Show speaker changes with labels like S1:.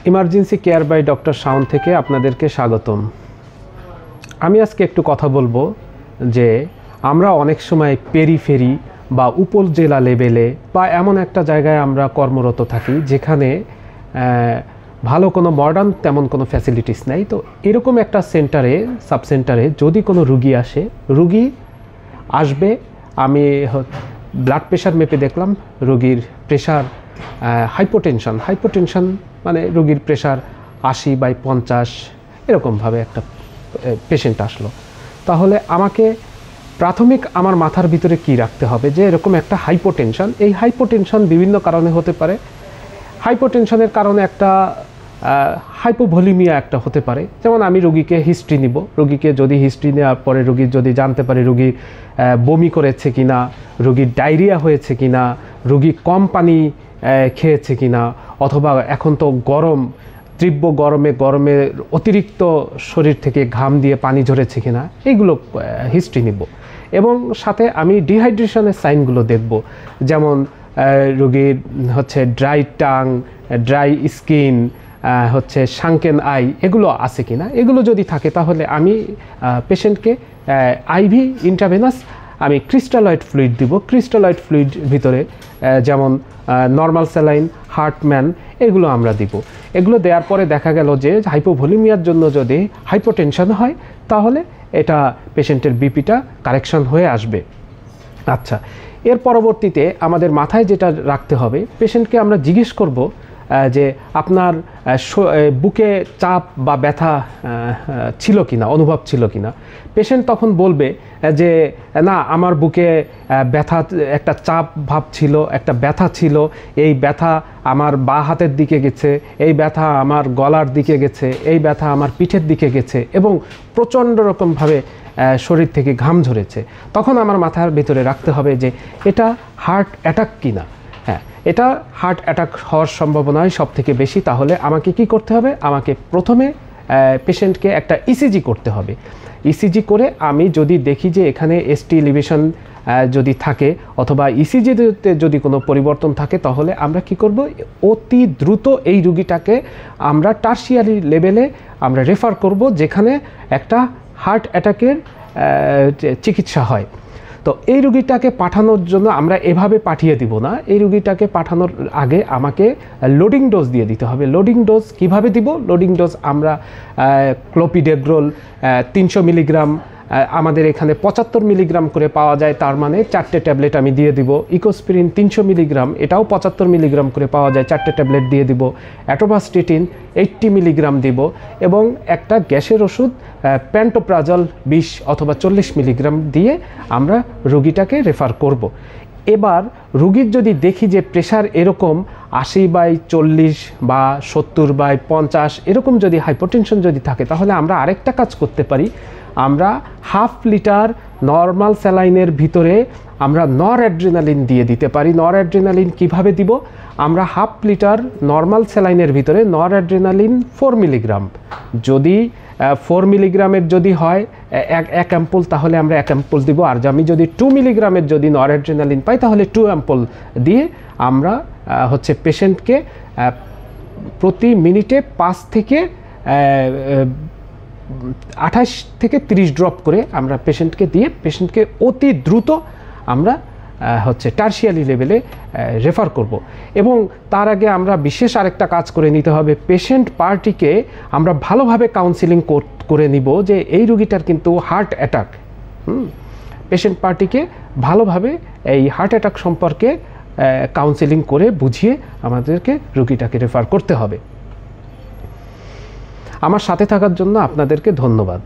S1: Emergency care bye doctor Shaon থেকে আপনাদেরকে স্বাগতম। আমি আজকে একটু কথা বলবো যে আমরা অনেক সময় পেরিফেরি বা উপজেলা লেভেলে বা এমন একটা জায়গায় আমরা কর্মরত থাকি যেখানে ভালো কোনো মডার্ন তেমন কোনো ফ্যাসিলিটিস নেই। তো এরকম একটা সেন্টারে, সাব সেন্টারে যদি কোনো রুগী আসবে, আমি ব্লাড প্রেশার মেপে দেখলাম রুগীর প্রেশার হাইপোটেনশন মানে রুগীর প্রেশার 80/50 এরকমভাবে একটা পেশেন্ট আসলো। তাহলে আমাকে প্রাথমিক আমার মাথার ভিতরে কি রাখতে হবে যে এরকম একটা হাইপোটেনশন, এই হাইপোটেনশন বিভিন্ন কারণে হতে পারে। হাইপোটেনশনের কারণে একটা হাইপোভলিমিয়া একটা হতে পারে। যেমন আমি রুগীকে হিস্ট্রি নিব, রুগীকে যদি হিস্ট্রি নেওয়ার পরে রুগীর যদি জানতে পারি রুগীর বমি করেছে কিনা, রুগীর ডায়রিয়া হয়েছে কিনা, রুগী কম পানি খেয়েছে কিনা, অথবা এখন তো তীব্র গরমে অতিরিক্ত শরীর থেকে ঘাম দিয়ে পানি ঝরেছে কিনা, এইগুলো হিস্ট্রি নিব। এবং সাথে আমি ডিহাইড্রেশনের সাইনগুলো দেখব, যেমন রুগীর dry tongue, dry skin, sunken eye, এগুলো আছে কিনা। এগুলো যদি থাকে তাহলে আমি পেশেন্টকে আইভি ইন্ট্রাভেনাস আমি ক্রিস্টালয়েড ফ্লুইড দিব। ক্রিস্টালয়েড ফ্লুইড ভিতরে যেমন নর্মাল স্যালাইন, হার্টম্যান, এগুলো আমরা দিব। এগুলো দেওয়ার পরে দেখা গেল যে হাইপোভলিমিয়ার জন্য যদি হাইপোটেনশন হয় তাহলে এটা পেশেন্টের বিপিটা কারেকশন হয়ে আসবে। আচ্ছা, এর পরবর্তীতে আমাদের মাথায় যেটা রাখতে হবে, পেশেন্টকে আমরা জিজ্ঞেস করব যে আপনার বুকে চাপ বা ব্যথা ছিল কিনা, অনুভব ছিল কিনা। পেশেন্ট তখন বলবে যে না, আমার বুকে ব্যথা, একটা চাপ ভাব ছিল, একটা ব্যথা ছিল, এই ব্যথা আমার বাঁ হাতের দিকে গেছে, এই ব্যথা আমার গলার দিকে গেছে, এই ব্যথা আমার পিঠের দিকে গেছে এবং প্রচণ্ড রকমভাবে শরীর থেকে ঘাম ঝরেছে। তখন আমার মাথার ভিতরে রাখতে হবে যে এটা হার্ট অ্যাটাক কিনা। হ্যাঁ, এটা হার্ট অ্যাটাক হওয়ার সম্ভাবনাই সব থেকে বেশি। তাহলে আমাকে কি করতে হবে? আমাকে প্রথমে পেশেন্টকে একটা ইসিজি করতে হবে। ইসিজি করে আমি যদি দেখি যে এখানে এসটি এলিভেশন যদি থাকে অথবা ইসিজিতে যদি কোনো পরিবর্তন থাকে, তাহলে আমরা কি করব? অতি দ্রুত এই রুগীটাকে আমরা টারশিয়ারি লেভেলে আমরা রেফার করব, যেখানে একটা হার্ট অ্যাটাকের চিকিৎসা হয়। তো এই রুগীটাকে পাঠানোর জন্য আমরা এভাবে পাঠিয়ে দিব না। এই রুগীটাকে পাঠানোর আগে আমাকে লোডিং ডোজ দিয়ে দিতে হবে। লোডিং ডোজ কিভাবে দিব? লোডিং ডোজ আমরা ক্লোপিডেগ্রোল 300 মিলিগ্রাম, আমাদের এখানে 75 মিলিগ্রাম করে পাওয়া যায়, তার মানে 4টে ট্যাবলেট আমি দিয়ে দিব। ইকোস্পিরিন 300 মিলিগ্রাম, এটাও 75 মিলিগ্রাম করে পাওয়া যায়, 4টে ট্যাবলেট দিয়ে দিব। অ্যাটোভাস্টেটিন 80 মিলিগ্রাম দিব এবং একটা গ্যাসের ওষুধ প্যান্টোপ্রাজল 20 অথবা 40 মিলিগ্রাম দিয়ে আমরা রুগীটাকে রেফার করব। এবার রুগীর যদি দেখি যে প্রেশার এরকম 80/40 বা 70/50 এরকম যদি হাইপোটেনশন যদি থাকে, তাহলে আমরা আরেকটা কাজ করতে পারি। আমরা হাফ লিটার নর্মাল স্যালাইনের ভিতরে আমরা নর অ্যাড্রেনালিন দিয়ে দিতে পারি। নর অ্যাড্রেনালিন কীভাবে দিব? আমরা হাফ লিটার নর্মাল স্যালাইনের ভিতরে নর অ্যাড্রেনালিন 4 মিলিগ্রাম, যদি 4 মিলিগ্রামের যদি হয় এক অ্যাম্পুল, তাহলে আমরা 1 অ্যাম্পুল দিব। আর আমি যদি 2 মিলিগ্রামের যদি নর অ্যাড্রেনালিন পাই, তাহলে 2 অ্যাম্পুল দিয়ে আমরা পেশেন্টকে প্রতি মিনিটে 5 থেকে 28 থেকে 30 ড্রপ করে আমরা পেশেন্টকে দিয়ে পেশেন্টকে অতি দ্রুত আমরা টারশিয়ারি লেভেলে রেফার করব। এবং তার আগে আমরা বিশেষ আরেকটা কাজ করে নিতে হবে, পেশেন্ট পার্টিকে আমরা ভালোভাবে কাউন্সিলিং করে নিব যে এই রুগীটার কিন্তু হার্ট অ্যাটাক। পেশেন্ট পার্টিকে ভালোভাবে এই হার্ট অ্যাটাক সম্পর্কে কাউন্সিলিং করে বুঝিয়ে আমাদেরকে রুগীটাকে রেফার করতে হবে। আমার সাথে থাকার জন্য আপনাদেরকে ধন্যবাদ।